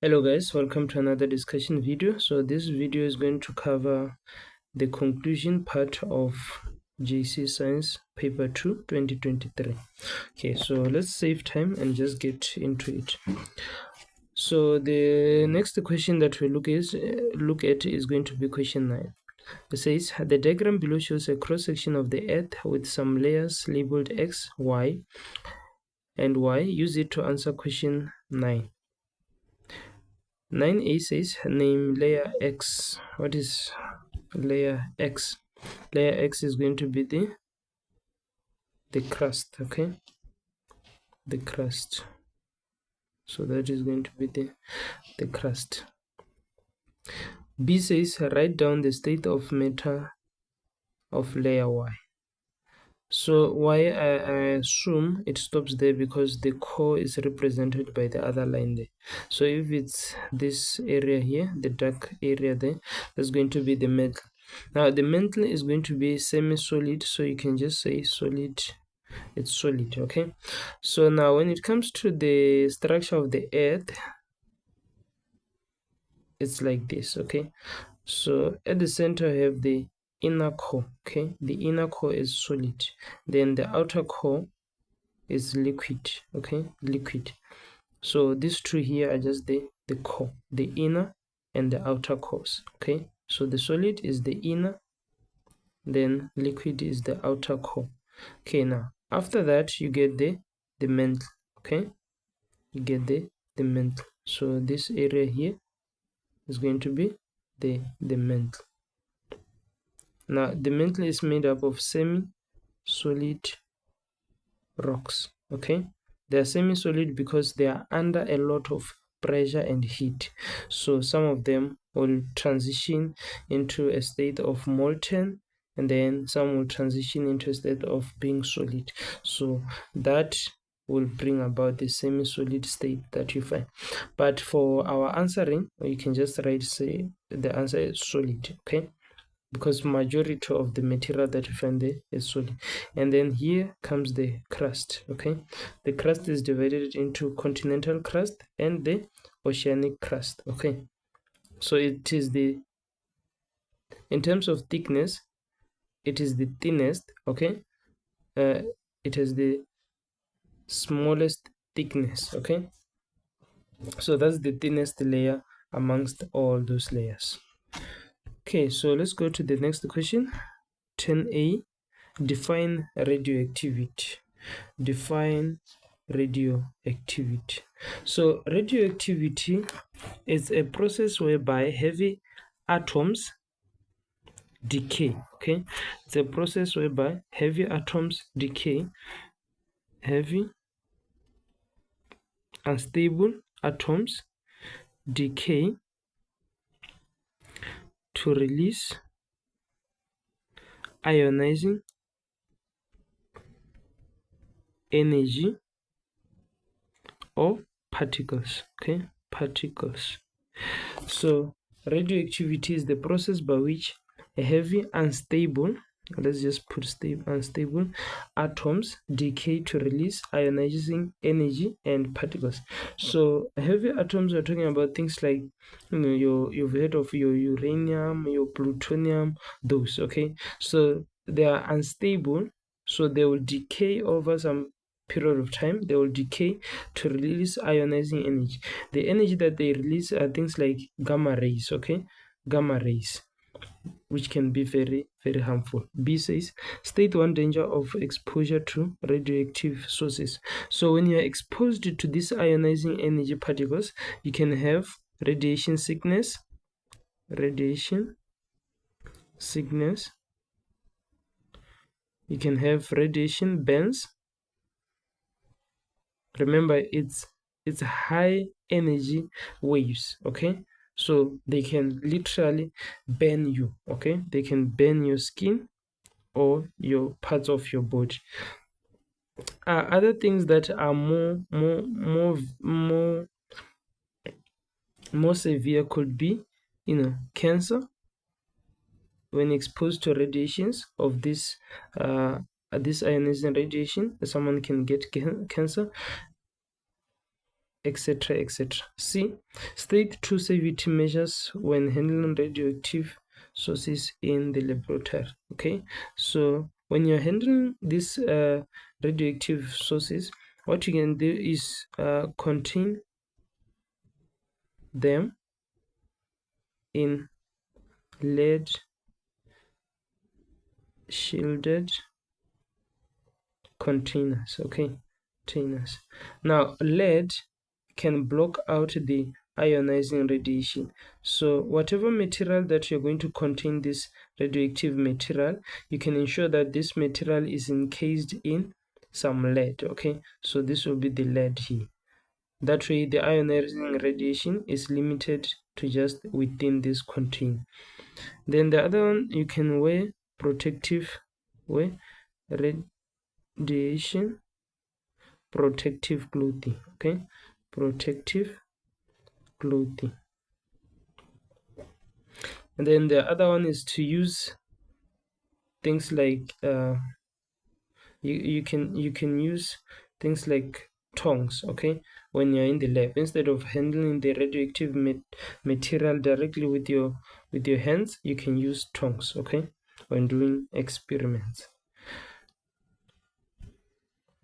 Hello guys, welcome to another discussion video. So this video is going to cover the conclusion part of JC Science paper 2 2023. Okay, so let's save time and just get into it. So the next question that we look at is going to be question 9. It says the diagram below shows a cross section of the earth with some layers labeled X, Y and Y. Use it to answer question 9. 9a says name layer X. What is layer X? Layer X is going to be the crust, okay? The crust. So that is going to be the crust. B says write down the state of matter of layer Y. So Y, I assume it stops there because the core is represented by the other line there. So if it's this area here, the dark area there, that's going to be the metal. Now the metal is going to be semi-solid, so you can just say solid. It's solid, okay? So now when it comes to the structure of the earth, it's like this, okay? So at the center I have the inner core, okay? The inner core is solid. Then the outer core is liquid, okay? Liquid. So these two here are just the core, the inner and the outer cores, okay? So the solid is the inner, then liquid is the outer core. Okay, now after that you get the mantle, okay? You get the mantle. So this area here is going to be the mantle. Now the mantle is made up of semi-solid rocks, okay? They are semi-solid because they are under a lot of pressure and heat. So some of them will transition into a state of molten, and then some will transition into a state of being solid. So that will bring about the semi-solid state that you find. But for our answering, you can just write, say the answer is solid, okay? Because majority of the material that you find there is solid. And then here comes the crust, okay? The crust is divided into continental crust and the oceanic crust, okay? So it is in terms of thickness, it is the thinnest, okay? It has the smallest thickness, okay? So that's the thinnest layer amongst all those layers. Okay, so let's go to the next question. 10a, define radioactivity. Define radioactivity. So radioactivity is a process whereby heavy atoms decay, okay? It's a process whereby heavy atoms decay, heavy unstable atoms decay to release ionizing energy or particles, okay? Particles. So radioactivity is the process by which a heavy unstable, let's just put unstable atoms decay to release ionizing energy and particles. So heavy atoms are talking about things like, you know, you've heard of your uranium, your plutonium, those, okay? So they are unstable, so they will decay over some period of time. They will decay to release ionizing energy. The energy that they release are things like gamma rays, okay? Gamma rays, which can be very, very harmful. B says, state one danger of exposure to radioactive sources. So when you are exposed to these ionizing energy particles, you can have radiation sickness, you can have radiation burns. Remember, it's high energy waves, okay? So they can literally burn you, okay? They can burn your skin or your parts of your body. Other things that are more severe could be, cancer. When exposed to radiations of this ionizing radiation, someone can get cancer. etc., etc. C. State two safety measures when handling radioactive sources in the laboratory. Okay, so when you're handling these radioactive sources, what you can do is contain them in lead shielded containers. Okay, containers. Now lead can block out the ionizing radiation, so whatever material that you're going to contain this radioactive material, you can ensure that this material is encased in some lead. Okay, so this will be the lead here. That way the ionizing radiation is limited to just within this container. Then the other one, you can wear radiation protective clothing. Okay, protective clothing. And then the other one is to use things like you can use things like tongs. Okay, when you're in the lab, instead of handling the radioactive material directly with your hands, you can use tongs. Okay, when doing experiments.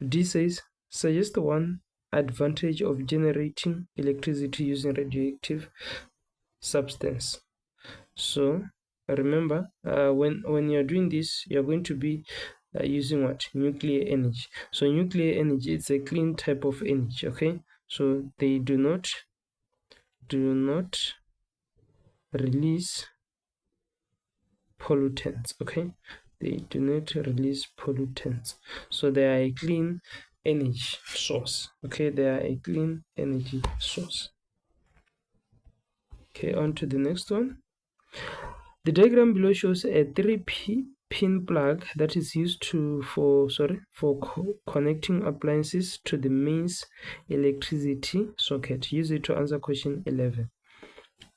D says, suggest one advantage of generating electricity using radioactive substance. So remember, when you're doing this, you're going to be using what? Nuclear energy. So nuclear energy, it's a clean type of energy. Okay, so they do not release pollutants. Okay, they do not release pollutants, so they are a clean energy source. Okay, they are a clean energy source. Okay, on to the next one. The diagram below shows a 3-pin plug that is used for connecting appliances to the mains electricity socket. Use it to answer question 11.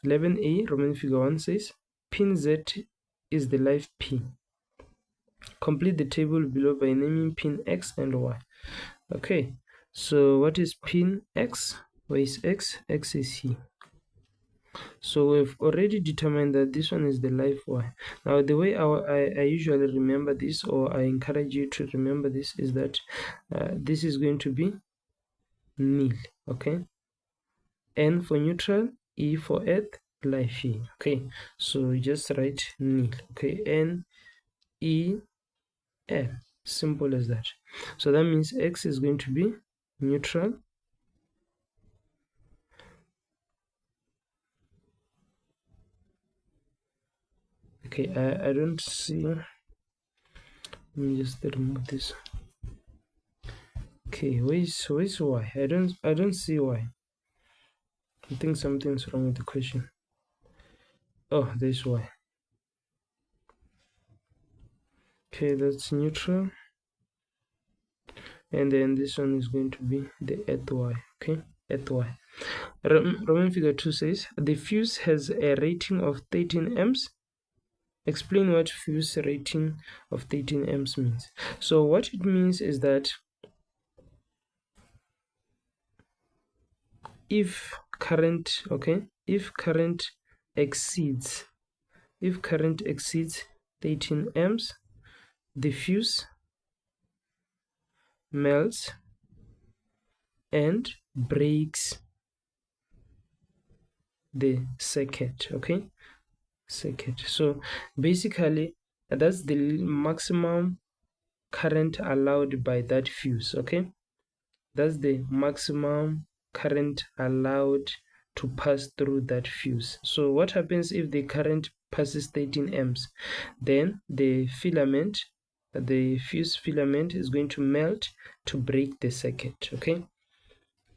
11a, Roman figure 1 says, pin Z is the live pin. Complete the table below by naming pin X and Y. Okay, so what is pin X? Where is X? X is here. So we've already determined that this one is the live wire. Now the way I usually remember this, or I encourage you to remember this, is that this is going to be nil. Okay, N for neutral, E for earth, live here. Okay, so just write nil. Okay, N E L, simple as that. So that means X is going to be neutral, okay. I don't see, let me just remove this. Okay, where's Y? I don't see Y. I think something's wrong with the question. Oh, there's Y. Okay, that's neutral, and then this one is going to be the earth Y. Okay, earth Y. Roman figure 2 says the fuse has a rating of 13 amps. Explain what fuse rating of 13 amps means. So what it means is that if current exceeds 13 amps, the fuse melts and breaks the circuit. Okay, circuit. So basically that's the maximum current allowed by that fuse. Okay, that's the maximum current allowed to pass through that fuse. So what happens if the current passes 13 amps? Then the fuse filament is going to melt to break the circuit. Okay,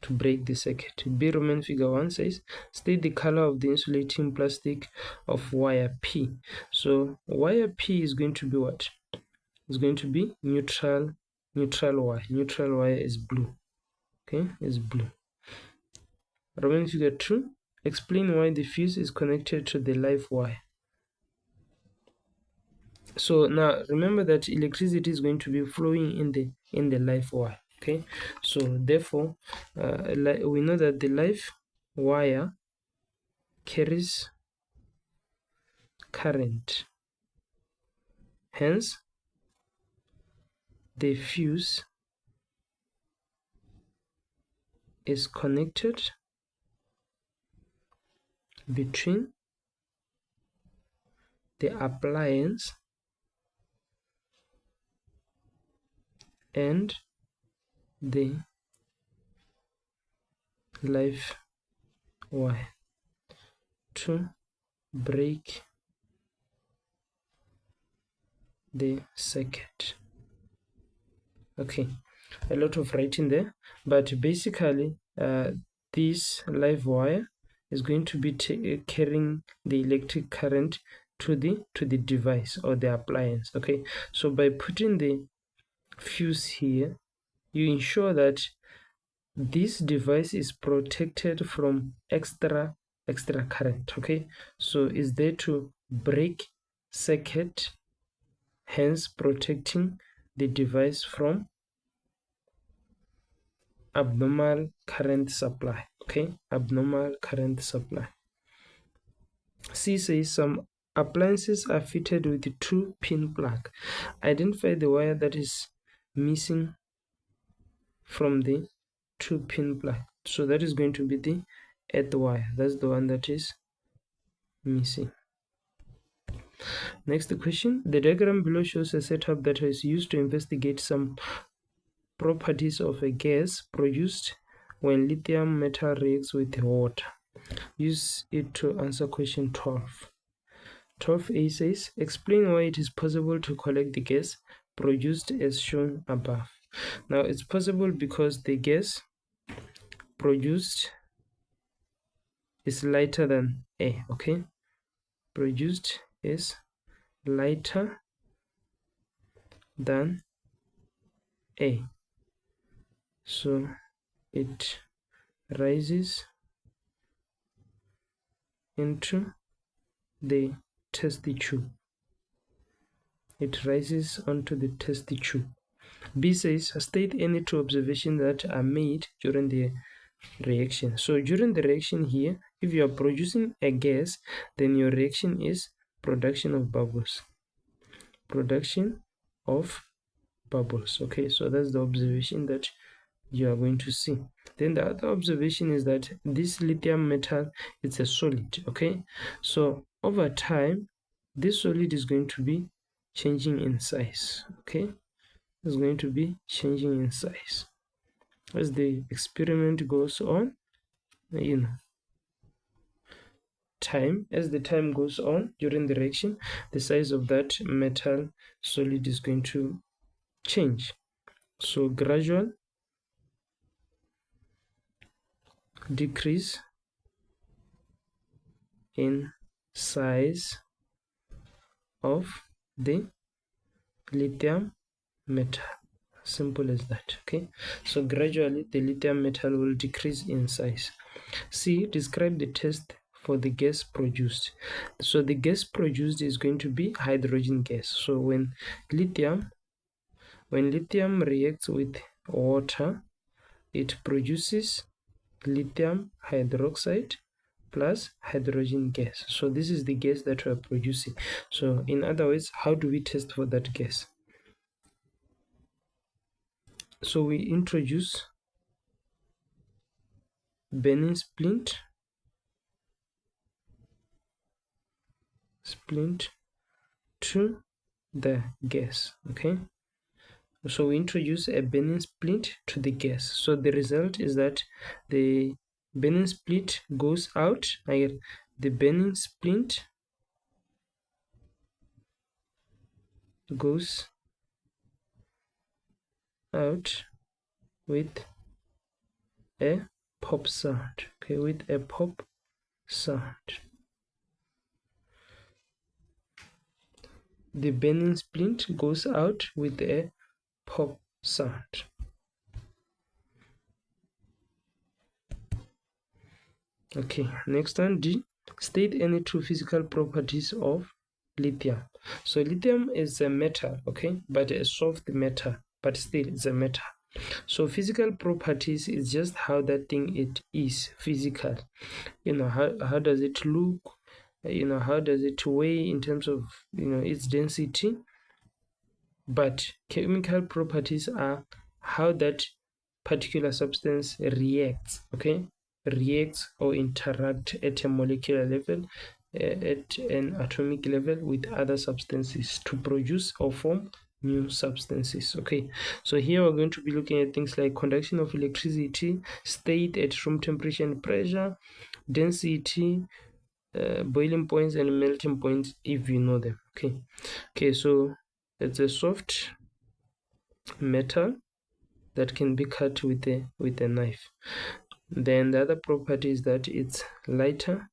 to break the circuit. B Roman figure 1 says, state the color of the insulating plastic of wire P. So wire P is going to be what? It's going to be neutral wire. Neutral wire is blue. Okay, is blue. Roman figure 2, explain why the fuse is connected to the live wire. So now remember that electricity is going to be flowing in the live wire. Okay, so therefore we know that the live wire carries current, hence the fuse is connected between the appliance and the live wire to break the circuit. Okay, a lot of writing there, but basically this live wire is going to be carrying the electric current to the device or the appliance. Okay, so by putting the fuse here, you ensure that this device is protected from extra current. Okay, so it's there to break circuit, hence protecting the device from abnormal current supply. Okay, abnormal current supply. C says some appliances are fitted with a 2-pin plug. Identify the wire that is missing from the 2-pin plug. So that is going to be the earth wire. That's the one that is missing. Next question. The diagram below shows a setup that is used to investigate some properties of a gas produced when lithium metal reacts with water. Use it to answer question 12. 12a says, explain why it is possible to collect the gas produced as shown above. Now, it's possible because the gas produced is lighter than A, okay? Produced is lighter than A. So, it rises into the test tube. It rises onto the test tube. B says, state any 2 observations that are made during the reaction. So during the reaction here, if you are producing a gas, then your reaction is production of bubbles. Production of bubbles. Okay, so that's the observation that you are going to see. Then the other observation is that this lithium metal, it's a solid. Okay, so over time, this solid is going to be changing in size. Okay, it's going to be changing in size as the experiment goes on. As the time goes on during the reaction, the size of that metal solid is going to change. So gradual decrease in size of the lithium metal. Simple as that. Okay, so gradually the lithium metal will decrease in size. C, describe the test for the gas produced. So the gas produced is going to be hydrogen gas. So when lithium reacts with water, it produces lithium hydroxide plus hydrogen gas. So this is the gas that we are producing. So in other words, how do we test for that gas? So we introduce burning splint to the gas. Okay, so we introduce a burning splint to the gas. So the result is that the burning splint goes out. The burning splint goes out with a pop sound. Okay, with a pop sound. The burning splint goes out with a pop sound. Okay, next one, D. State any 2 physical properties of lithium. So lithium is a metal, okay, but a soft metal, but still it's a metal. So physical properties is just how that thing it is physical. How does it look? How does it weigh in terms of its density? But chemical properties are how that particular substance reacts, okay? Reacts or interact at a molecular level, at an atomic level with other substances to produce or form new substances. Okay, so here we're going to be looking at things like conduction of electricity, state at room temperature and pressure, density, boiling points and melting points, if you know them. Okay, so it's a soft metal that can be cut with a knife. Then the other property is that it's lighter,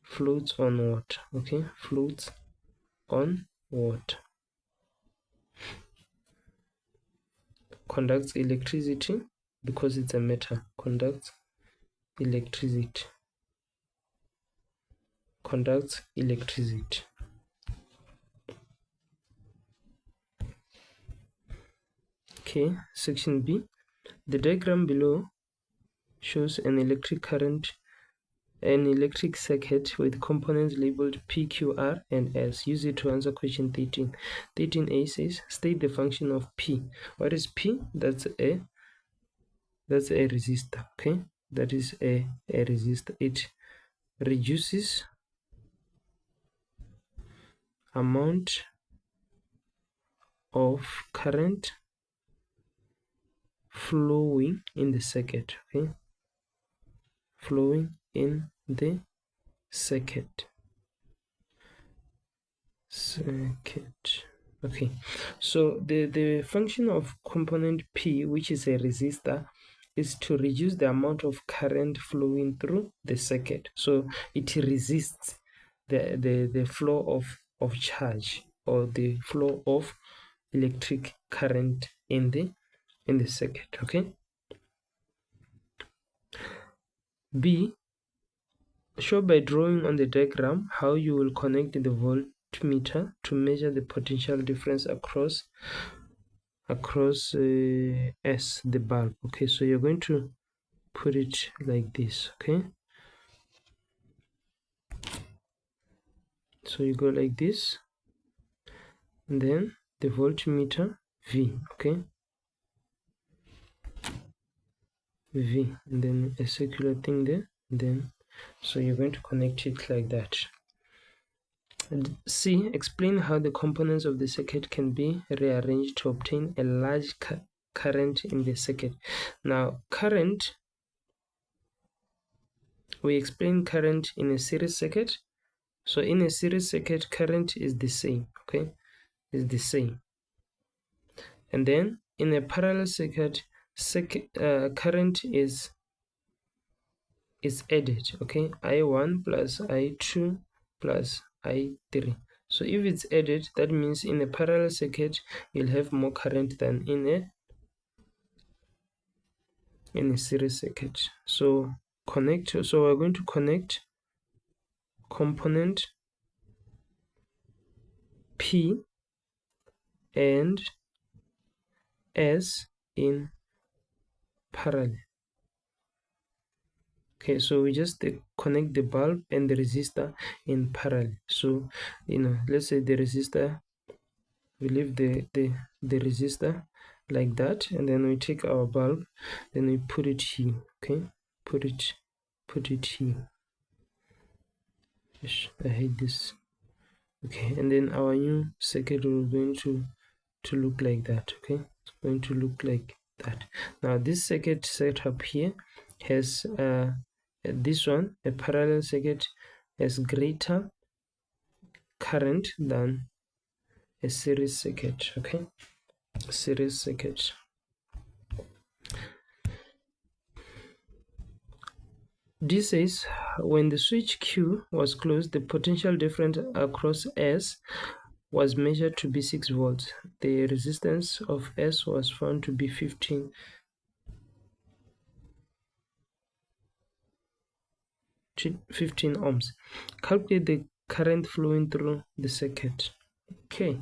floats on water. Okay, floats on water, conducts electricity because it's a metal, conducts electricity. Okay, section B. The diagram below shows an electric circuit with components labeled P, Q, R, and S. Use it to answer question 13. 13a says, state the function of P. What is P? That's a resistor. Okay, that is a resistor. It reduces amount of current flowing in the circuit. Okay, flowing in the circuit. Okay, so the function of component P, which is a resistor, is to reduce the amount of current flowing through the circuit. So it resists the flow of charge or the flow of electric current in the circuit. Okay, B, show by drawing on the diagram how you will connect the voltmeter to measure the potential difference across S, the bulb. Okay, so you're going to put it like this. Okay, so you go like this, and then the voltmeter V. Okay, V, and then a circular thing there, and then so you're going to connect it like that. And C, explain how the components of the circuit can be rearranged to obtain a large current in the circuit. Now, current, we explain current in a series circuit. So in a series circuit, current is the same. Okay, is the same. And then in a parallel circuit, current is added. Okay, I1 plus I2 plus I3. So if it's added, that means in a parallel circuit you'll have more current than in a series circuit. So we're going to connect component P and S in parallel. Okay, so we just connect the bulb and the resistor in parallel. So let's say the resistor, we leave the resistor like that, and then we take our bulb, then we put it here. Okay, put it here. I hate this. Okay, and then our new circuit is going to look like that. Okay, it's going to look like that. Now this circuit setup here has this one, a parallel circuit, has greater current than a series circuit. Okay, series circuit. This says when the switch Q was closed, the potential difference across S was measured to be 6 volts. The resistance of S was found to be 15 ohms. Calculate the current flowing through the circuit. Okay,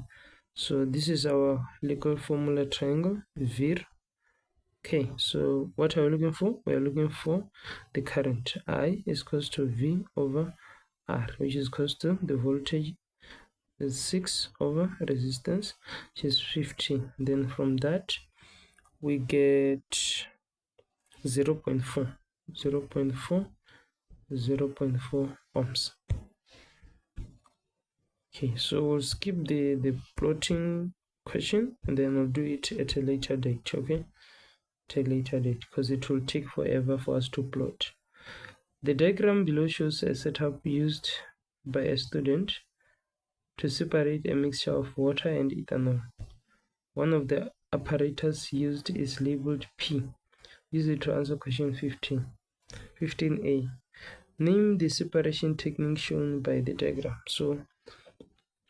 So this is our liquid formula triangle, Vir. Okay, so what are we looking for? We are looking for the current. I is equals to V over R, which is equals to the voltage is 6 over resistance, which is 50. Then from that, we get 0 0.4, 0 0.4, 0 0.4 ohms. Okay, so we'll skip the plotting question and then we'll do it at a later date, okay? At a later date, because it will take forever for us to plot. The diagram below shows a setup used by a student to separate a mixture of water and ethanol. One of the apparatus used is labeled P. Use it to answer question 15. 15a. Name the separation technique shown by the diagram. So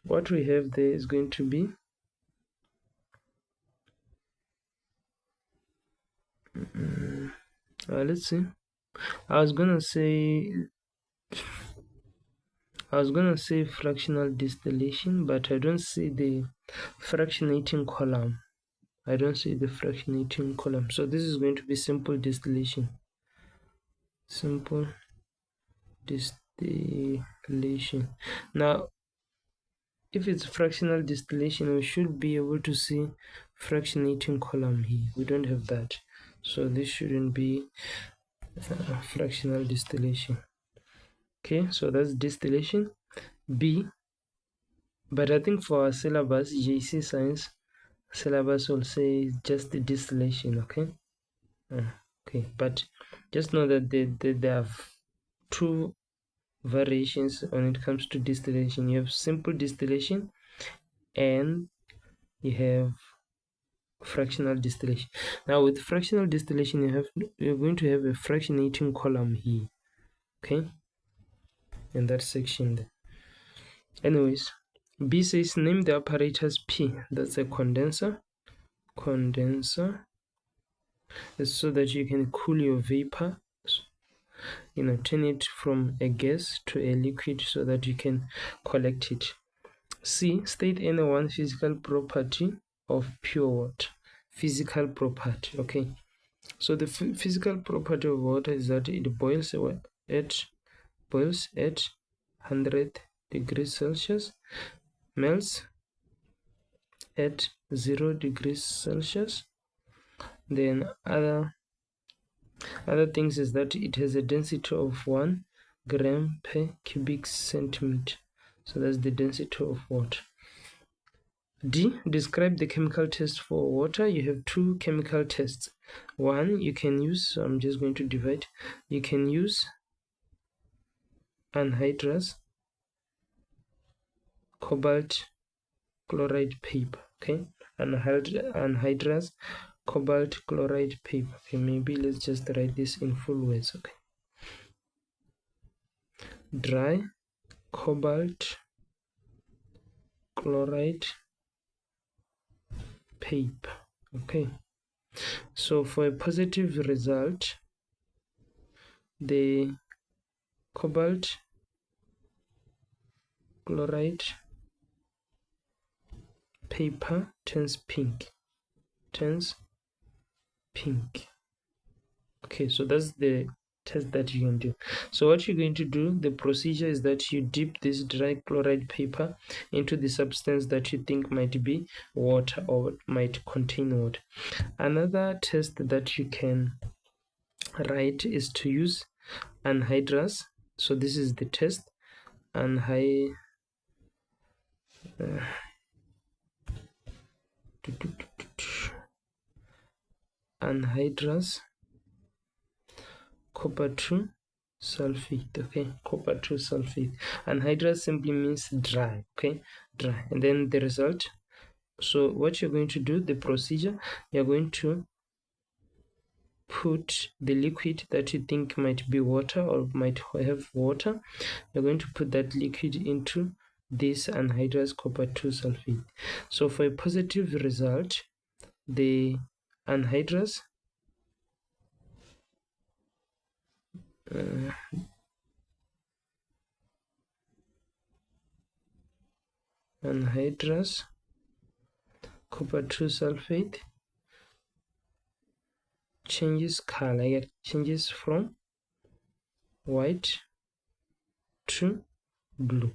what we have there is going to be let's see. I was gonna say fractional distillation, but I don't see the fractionating column. I don't see the fractionating column. So this is going to be simple distillation. Simple distillation. Now, if it's fractional distillation, we should be able to see fractionating column here. We don't have that. So this shouldn't be fractional distillation. Okay, so that's distillation. B, but I think for our syllabus, JC Science syllabus will say just the distillation, okay? Okay, but just know that there are two variations when it comes to distillation. You have simple distillation and you have fractional distillation. Now with fractional distillation, you're going to have a fractionating column here, okay, in that section there. Anyways, B says name the apparatus P. That's a condenser. Condenser is so that you can cool your vapor, turn it from a gas to a liquid so that you can collect it. C, state any one physical property of pure water. Physical property, okay. So the physical property of water is that it boils at 100 degrees Celsius, melts at 0 degrees Celsius. Then other things is that it has a density of 1 gram per cubic centimeter. So that's the density of water. D, describe the chemical test for water. You have two chemical tests. One, you can use, so I'm just going to divide. You can use anhydrous cobalt chloride paper, okay? Anhydrous cobalt chloride paper. Okay, maybe let's just write this in full words, okay? Dry cobalt chloride paper, okay? So for a positive result, the cobalt chloride paper turns pink. Okay, so that's the test that you can do. So what you're going to do, the procedure is that you dip this dry chloride paper into the substance that you think might be water or might contain water. Another test that you can write is to use anhydrous. So this is the test. Anhydrous copper 2 sulfate, okay? Copper 2 sulfate. Anhydrous simply means dry, okay? Dry. And then the result. So what you're going to do, the procedure, you're going to put the liquid that you think might be water or might have water. You're going to put that liquid into this anhydrous copper 2 sulfate. So for a positive result, the anhydrous copper 2 sulfate changes color, it changes from white to blue.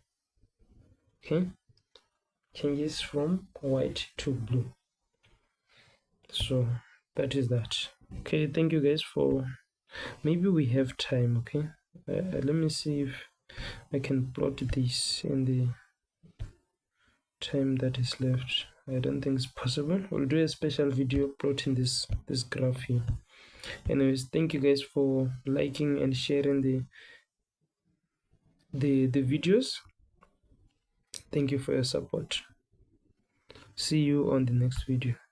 Okay, changes from white to blue. So that is that. Okay, thank you guys for, maybe we have time. Okay, let me see if I can plot this in the time that is left. I don't think it's possible. We'll do a special video plotting this graph here. Anyways, thank you guys for liking and sharing the videos. Thank you for your support. See you on the next video.